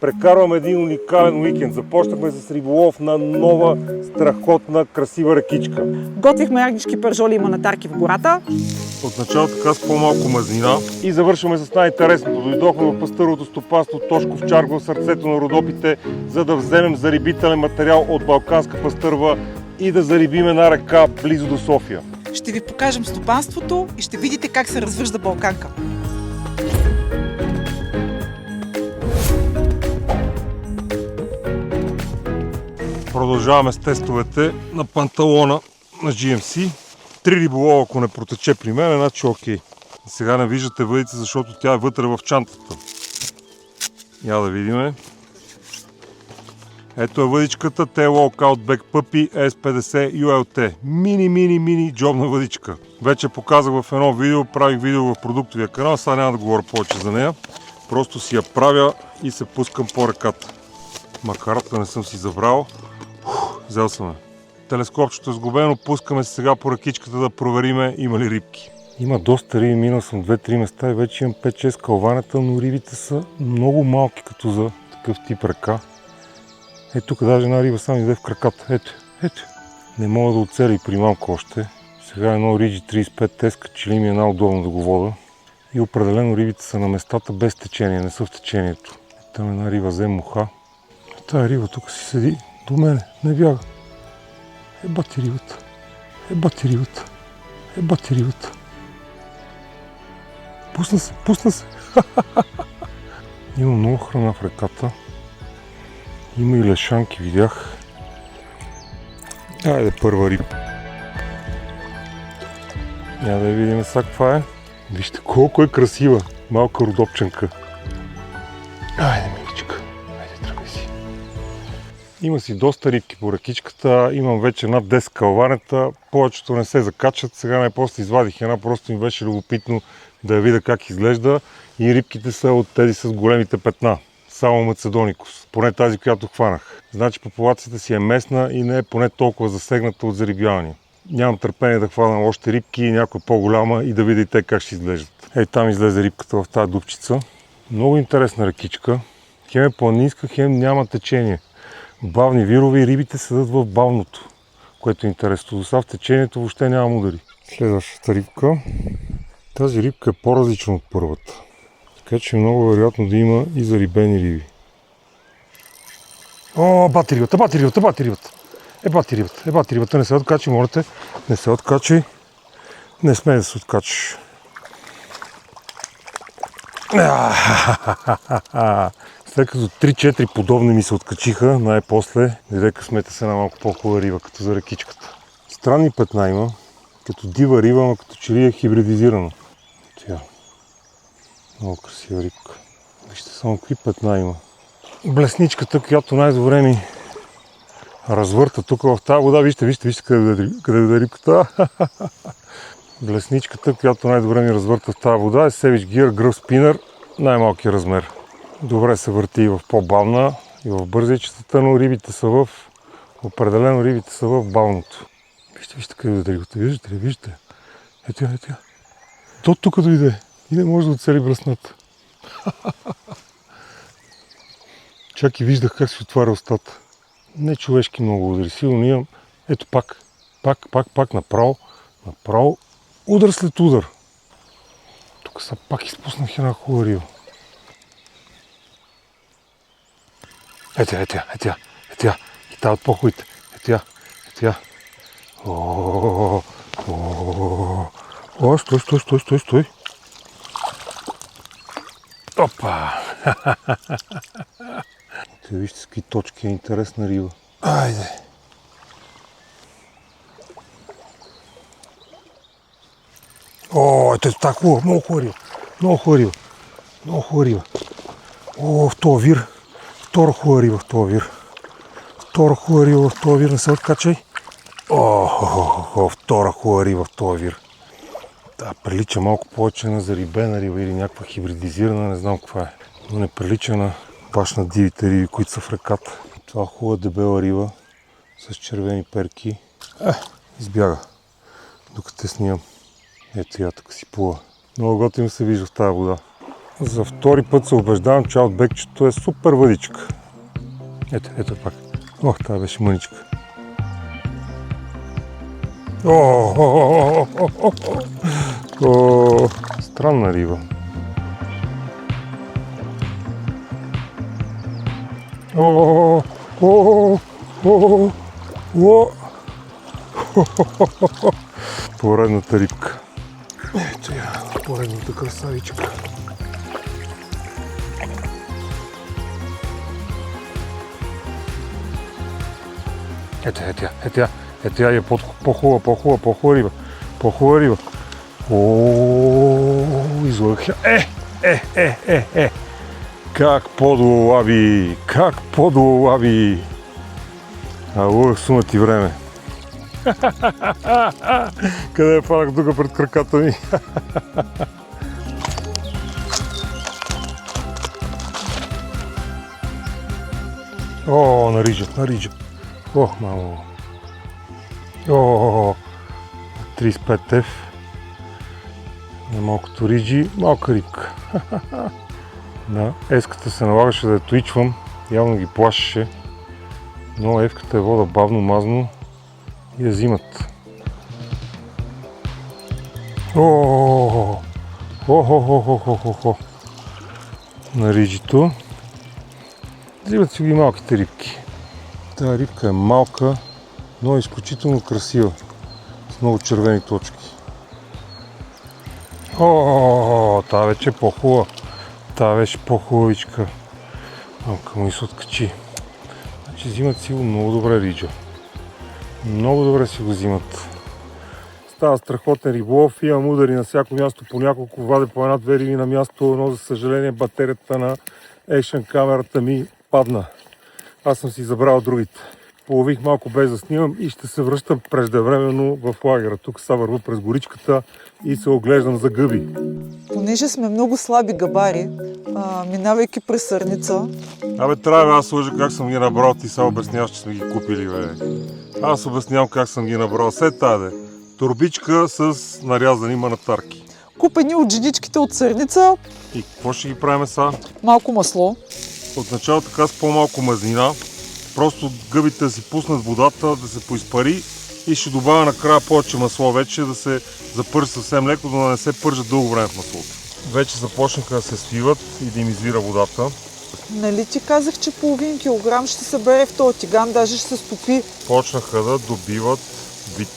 Прекарваме един уникален уикенд. Започнахме с риболов на нова, страхотна, красива рекичка. Готвихме ягнешки пържоли и манатарки в гората. От началото така с по-малко мазнина и завършваме с най-интересното. Дойдохме в пастъровото стопанство Тошков чарк в сърцето на Родопите, за да вземем зарибителен материал от балканска пастърва и да зарибим една река близо до София. Ще ви покажем стопанството и ще видите как се развъжда балканка. Продължаваме с тестовете на панталона на GMC. 3 риболова, ако не протече при мен, значи окей. Сега не виждате въдица, защото тя е вътре в чантата. Я да видим. Ето е въдичката Tail Outback Puppy S50 ULT. Мини джобна въдичка. Вече показах в едно видео, правих видео в продуктовия канал, сега няма да говоря повече за нея. Просто си я правя и се пускам по реката. Макаратка не съм си забрал. Взел съм я. Телескопчето е сглобено, пускаме се сега по ръкичката да провериме има ли рибки. Има доста риби, минал съм 2-3 места и вече имам 5-6 калванета, но рибите са много малки като за такъв тип река. Ето тук даже една риба само иде в краката. Ето. Не мога да оцеля и примамка още. Сега едно Риджи 35 теска, че ли ми е най-удобно да го вода. И определено рибите са на местата без течение, не са в течението. Там една риба взе муха. Тая риба тук си седи до мене, не бяга. Ебати рибата. Пусна се. Има много храна в реката. Има и лешанки, видях. Айде първа риба. Я да я видим сега каква е. Вижте колко е красива. Малка родопченка. Айде, миличка. Айде, тръгай си. Има си доста рибки по рекичката. Имам вече над 10 калванета. Повечето не се закачат. Сега най-после извадих една. Просто ми беше любопитно да я видя как изглежда. И рибките са от тези с големите петна. Само Macedonikus. Поне тази, която хванах. Значи популацията си е местна и не е поне толкова засегната от зарибявания. Нямам търпение да хвана още рибки и някоя по-голяма и да видя и те как ще изглеждат. Ей, там излезе рибката в тази дупчица. Много интересна рекичка. Хем е планинска, хем няма течение. Бавни вирове и рибите седат в бавното, което е интересно. Доса в течението въобще нямам удари. Следващата рибка. Тази рибка е по-различна от първата. Така че е много вероятно да има и зарибени риби. О, бати рибата. Ебати рибата, не се откачи, молите. Не се откачи. Не смей да се откачиш. След като 3-4 подобни ми се откачиха, най-после дойде късмета с една малко по-хубава риба, като за рекичката. Странни петна има, като дива риба, но като че ли е хибридизирана. Тя. Много красива рибка. Вижте само какви петна има. Блесничката, която най-добре ми развърта тук в тази вода. Вижте къде е рибката. Блесничката, която най-добре ми развърта в тази вода е Savage Gear Grub Spinner, най-малкият размер. Добре се върти и в по-бавна, и в бързичетата, но рибите са в... Определено рибите са в бавното. Вижте къде е рибата. Виждате? Ето я. То тук дойде и не може да оцели бръсната. Чак и виждах как се отваря устата. Не човешки много удари. Сигурно имам. Ето пак направо. Удар след удар. Тук са пак изпуснах една хубава риба. Ето я. И тая от по-хубавите. Ето я. О, стой. Опа! Вижте с какви точки е интересна риба. Айде! О, ето така хубава, много хубава риба. О, в този вир. Втора хубава риба в този вир. Не се откачай. О, втора хубава риба в този вир. Да, прилича малко повече на зарибена риба или някаква хибридизирана, не знам каква е. Но не прилича на баш на дивите риби, които са в реката. Това хубава дебела риба с червени перки. Избяга, докато те снимам. Ето я тук си плува. Много готино се вижда в тази вода. За втори път се убеждавам, че аутбекчето е супер въдичка. Ето пак. Ох, това беше мъничка. Странна риба. Поредната рибка. Ето я, поредната красавичка. Ето я е по-хубава риба. По-хубава риба. Излъгах я. Как подлови! Как подлови! Лъгах сума ти време. Къде е падах тук пред краката ми? На риджа. Ох, мамо. 35 теф. На малкото риджи, малка рибка. Да, еската се налагаше да я твичвам, явно ги плашеше, но евката е вода бавно, мазно и я взимат. На риджито. Взимат си ги малките рибки. Тая рибка е малка, но е изключително красива, с много червени точки. Тая вече е по-хубава. Тая беше по-хубавичка. Малка му се откачи. Значи взимат си го много добре риджа. Много добре си го взимат. Става страхотен риболов, имам удари на всяко място, по няколко ваде по една-две риби на място, но за съжаление батерията на екшън камерата ми падна. Аз съм си забрал другите. Полових малко без да снимам и ще се връщам преждевременно в лагера. Тук са вървя през горичката и се оглеждам за гъби. Понеже сме много слаби габари, минавайки през Сърница. Аз лъжа как съм ги набрал, ти сега обясняваш, че сме ги купили, бе. Аз обяснявам как съм ги набрал. Торбичка с нарязани манатарки. Купени от женичките от Сърница. И какво ще ги правим сега? Малко масло. Отначало така с по-малко мазнина. Просто гъбите да си пуснат водата, да се поизпари и ще добавя накрая повече масло вече, да се запържи съвсем леко, да не се пържат дълго време в маслото. Вече започнаха да се свиват и да им извира водата. Нали ти казах, че половин килограм ще се събере в този тиган, даже ще се стопи. Почнаха да добиват вид.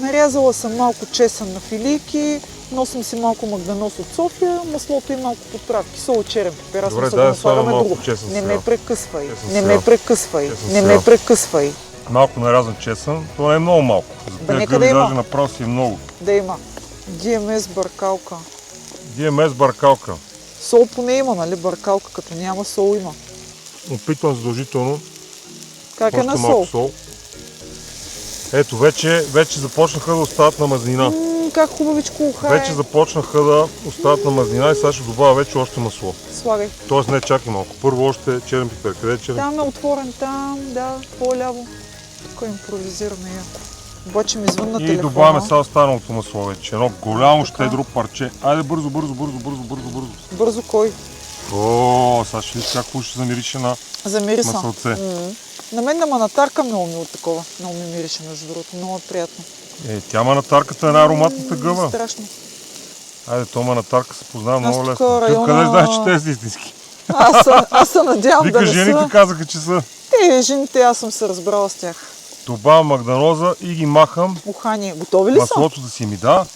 Нарязала съм малко чесън на филийки, носим си малко магданоз от София, маслото и малко подправки, сол и черен пипер. Аз Добре, съм да само малко друго. чесън Не сега. ме прекъсвай, Чесън не сега. ме прекъсвай, Чесън не сега. ме прекъсвай. Малко нарязан чесън, то не е много малко. За тези нека гъби да има. даже направо си е много. Да има. DMS бъркалка. DMS баркалка. Сол поне има, нали? Бъркалка, като няма сол има. Опитвам задължително. Как е Още на малко сол? сол. Ето, вече започнаха да остават на мазнина. Как хубавичко уха Вече започнаха да остават на мазнина и сега ще добавя вече още масло. Слагай. Тоест не чакай малко. Първо още черен пипер. Къде е черен? Там е отворен, там, да, по-ляво. Тук импровизираме яко. Обаче ми звън на И телефона. добавяме сега останалото масло вече. Едно голямо щедро парче. Айде бързо. Бързо кой? Сега ще видиш как ще замирише на Замириса. маслоце. На мен на манатарка много ми от такова. Много ми мирише, между другото. Много е приятно. Тя манатарката е най-ароматната гъба. Страшно. Айде, то манатарка се познава много тук лесно. Ти района- къде знаеш, че те са истински? Аз се надявам да Вика, не жените са. казаха, че са. Те, жените, аз съм се разбрала с тях. Добавям магданоза и ги махам. Ухани, готови ли са? Маслото да си ми да.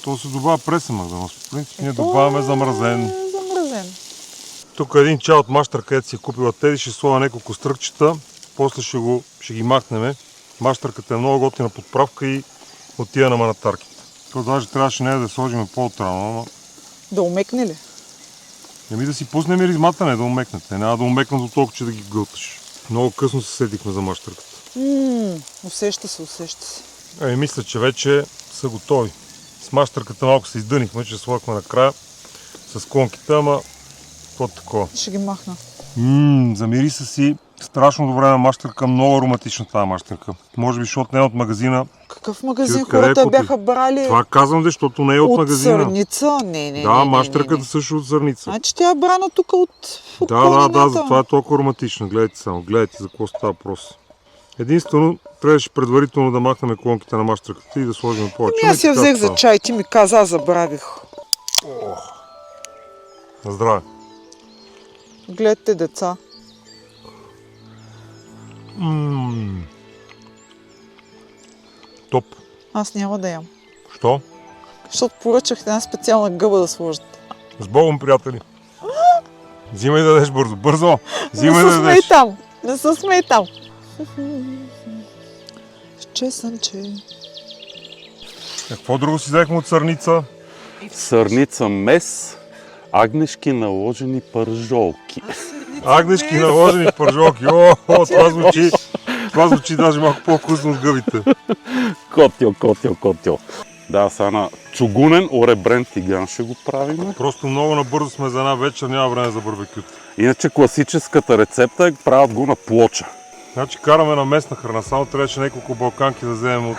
То се добавя пресен магданоз. В принцип ние добавяме замразен. Замразен. Тук един чай от мащър, където си е купила Теди, ще слага няколко стръкчета. После ще ги махнем. Мащърката е много готина подправка и отива на манатарките. То даже трябваше нея да сложим по-отрано, ама... Да умекне ли? Еми да си пуснем миризмата, не да умекнат. Те няма да умекнат до толкова, че да ги гълташ. Много късно се сетихме за мащърката. Усеща се. Мисля, че вече са готови. С мащърката малко се издънихме, че слагахме накрая с клонките, ама какво такова. Ще ги махна. Замириса си Страшно добре на мащърка, много ароматична тази мащърка. Може би, защото не е от магазина. Какъв магазин? Къде Хората купих? бяха брали Това казвам, защото не е от магазина. от сърница? Не. Да, мащърката също от зърница. Значи тя е брана тук от Да, затова е толкова ароматична. Гледайте само, гледайте за какво става въпрос. Единствено, трябваше предварително да махнем клонките на мащърката и да сложим повече. Аз я взех за чай, ти ми каза, аз забравих. На здраве. Гледайте, деца. Топ. Аз няма да ям. Що? Защото поръчах една специална гъба да сложат. С Богом, приятели. Взимай да дадеш бързо. Бързо! Взимай Не да се дадеш. смей там. Не се смей там. Чесънче. Какво друго си взехме от сърница? Сърница мес, агнешки наложени пържолки. Агнешки наложени пържолки. Това звучи даже малко по-вкусно от гъбите. Котио. Да, сега на чугунен оребрен тиган ще го правим. Просто много набързо сме за една вечер, няма време за барбекют. Иначе класическата рецепта е правят го на плоча. Значи караме на местна храна, само трябваше няколко балканки да вземем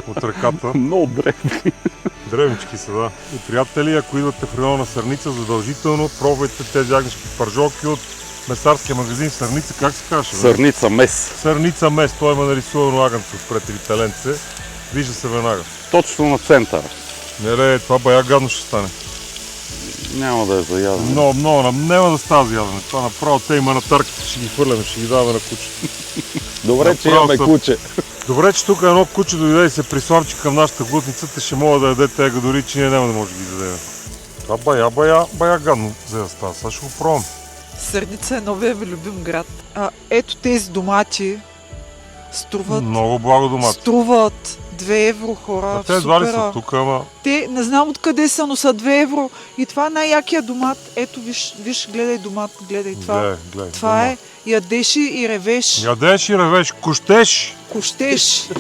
от ръката. Много древни. Древнички са, да. И приятели, ако идвате в района на Сърница, задължително пробвайте тези агнешки пържолки от месарския магазин Сърница. Как се казваше? Сърница мес. Сърница мес. Той има нарисувано агънце отпред или теленце. Вижда се веднага. Точно на центъра. Не, това бая гадно ще стане. Няма да е за ядене. Много, няма да става за ядене. Това направо те има на тарките, ще ги хвърляме, ще ги даваме на куче. Добре, че имаме куче. Добре, че тук едно куче дойде и се присламчи към нашата глутница, те ще могат да ядете тега дори, че ние няма да може да ги дадем. Това бая гадно взе да става. Сега ще го пробвам. Сърница е новия ми любим град. Ето тези домати струват. Много благо домати. Струват 2 евро, хора. Те едва ли са тук, ама... Те не знам откъде са, но са 2 евро. И това е най-якия домат. Ето виж, гледай домат, гледай това. Гледай, това е. Ядеш и ревеш. Ядеш и ревеш. Кущеш.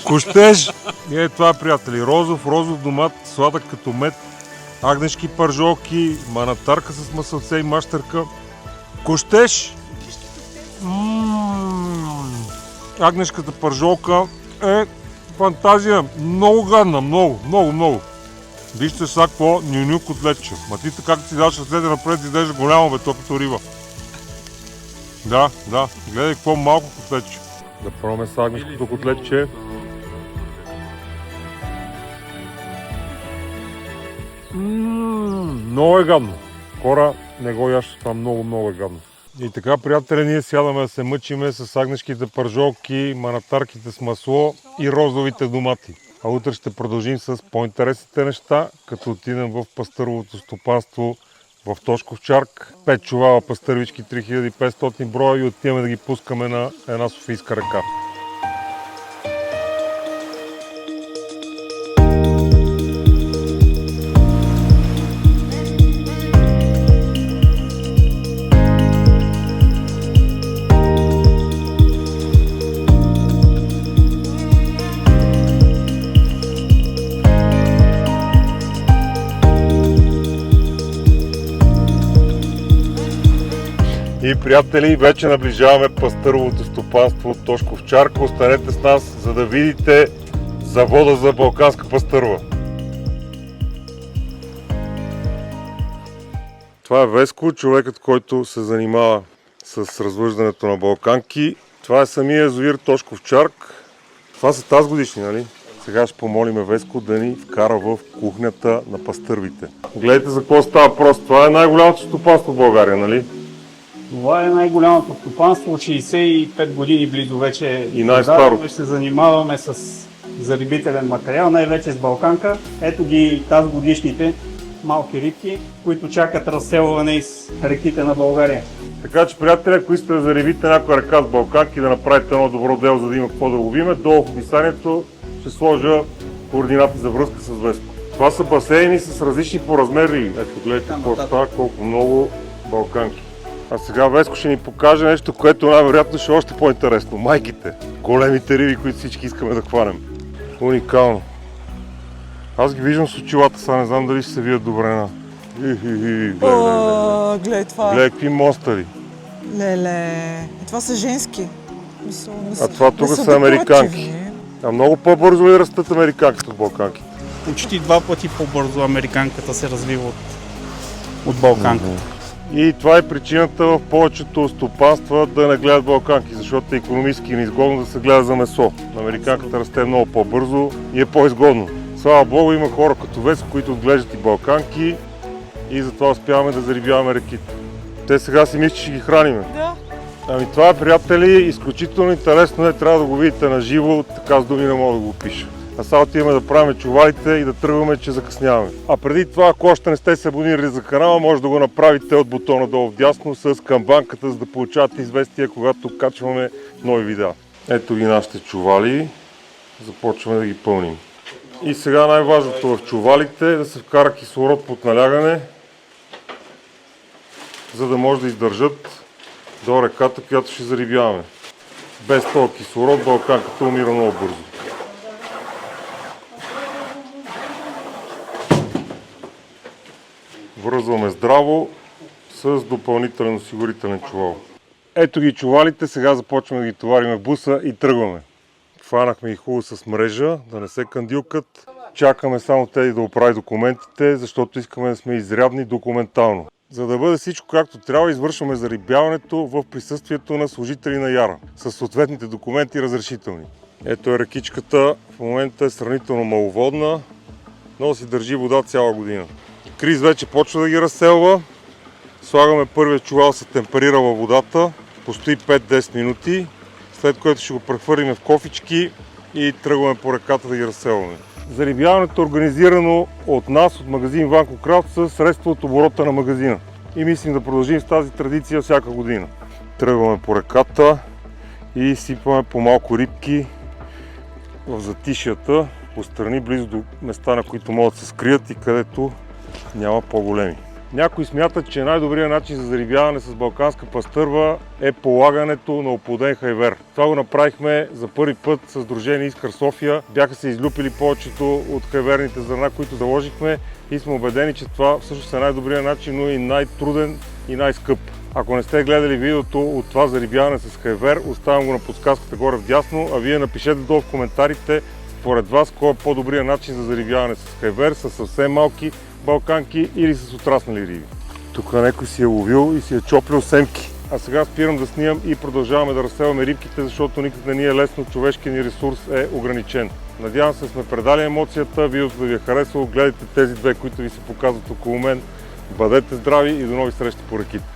Кущеш. И това, приятели. Розов домат, сладък като мед. Агнешки пържолки, манатарка с масълце и мащърка. Кущеш. Агнешката пържолка е фантазия. Много гадна, много. Вижте сега какво нюню котлетче. Ма ти така като си даш ръцете напред, изглежда голямо, бе, то като риба. Да, гледай какво малко котлетче. Да пробваме с агнешкото котлетче. Много е гадно. Хора, не го яш, това много е гадно. И така, приятели, ние сядаме да се мъчиме с агнешките пържолки, манатарките с масло и розовите домати. А утре ще продължим с по-интересните неща, като отидем в пастъровото стопанство в Тошков чарк. 5 чувала пастървички, 3500 броя и отиваме да ги пускаме на една софийска река. И, приятели, вече наближаваме пастъровото стопанство от Тошков чарк. Останете с нас, за да видите завода за балканска пастърва. Това е Веско, човекът, който се занимава с развъждането на балканки. Това е самия язовир Тошков чарк. Това са тази годишни, нали? Сега ще помолиме Веско да ни вкара в кухнята на пастървите. Гледайте за какво става въпрос. Това е най-голямото стопанство в България, нали? Това е най-голямото стопанство, от 65 години близо вече. И най-старото. Ще се занимаваме с зарибителен материал, най-вече с балканка. Ето ги тази годишните малки рибки, които чакат разселване из реките на България. Така че, приятели, ако искате да зарибите някоя река с балканки и да направите едно добро дело, за да има какво да ловиме, долу в описанието ще сложа координати за връзка с Веско. Това са басейни с различни по размери. Ето, гледайте какво става, колко много балканки. А сега Веско ще ни покаже нещо, което най-вероятно ще е още по-интересно. Майките. Големите риби, които всички искаме да хванем. Уникално. Аз ги виждам с очилата, сега не знам дали ще се видят добре на. Гледай това. Гледай какви монстъри. Леле, това са женски. Мисъл, не А това тук не са американки. декоративни. А много по-бързо ли растат американките от балканките? Почти 2 пъти по-бързо американката се развива от балканката. И това е причината в повечето стопанства да не гледат балканки, защото е икономически неизгодно да се гледа за месо. Американката расте много по-бързо и е по-изгодно. Слава Богу, има хора като Вес, които отглеждат и балканки и затова успяваме да зарибяваме реките. Те сега си мислят, че ги храним. Да. Ами това, приятели, изключително интересно е, трябва да го видите на живо, така с думи не мога да го опиша. А сега отиваме да правим чувалите и да тръгваме, че закъсняваме. А преди това, ако още не сте се абонирали за канала, може да го направите от бутона долу вдясно с камбанката, за да получавате известия, когато качваме нови видеа. Ето ги нашите чували, започваме да ги пълним. И сега най-важното в чувалите е да се вкара кислород под налягане, за да може да издържат до реката, която ще зарибяваме. Без този кислород балканката умира много бързо. Връзваме здраво с допълнителен осигурителен чувал. Ето ги чувалите, сега започваме да ги товарим в буса и тръгваме. Хванахме ги хубаво с мрежа, да не се кандилкат. Чакаме само тези да оправи документите, защото искаме да сме изрядни документално. За да бъде всичко както трябва, извършваме зарибяването в присъствието на служители на Яра, с съответните документи и разрешителни. Ето е рекичката, в момента е сравнително маловодна, но си държи вода цяла година. Крис вече почва да ги разселва. Слагаме първия чувал с темперирала водата, постои 5-10 минути, след което ще го прехвърлим в кофички и тръгваме по реката да ги разселваме. Зарибяването е организирано от нас, от магазин Ванко Крафт, със средства от оборота на магазина. И мислим да продължим с тази традиция всяка година. Тръгваме по реката и сипваме по малко рибки в затишията, пострани, близо до места, на които могат да се скрият и където няма по-големи. Някои смятат, че най-добрият начин за зарибяване с балканска пастърва е полагането на оплоден хайвер. Това го направихме за първи път с Сдружение Искър София. Бяха се излюпили повечето от хайверните зърна, които заложихме и сме убедени, че това всъщност е най-добрият начин, но и най-труден и най-скъп. Ако не сте гледали видеото от това зарибяване с хайвер, оставям го на подсказката горе вдясно, а вие напишете долу в коментарите според вас кой е по-добрият начин за зарибяване с хайвер, с съвсем малки балканки или с отраснали риби. Тук някой си е ловил и си е чоплил семки. А сега спирам да снимам и продължаваме да разселваме рибките, защото никак не ни е лесно, човешкият ни ресурс е ограничен. Надявам се, сме предали емоцията, видеото да ви е харесало, гледайте тези две, които ви се показват около мен. Бъдете здрави и до нови срещи по реките!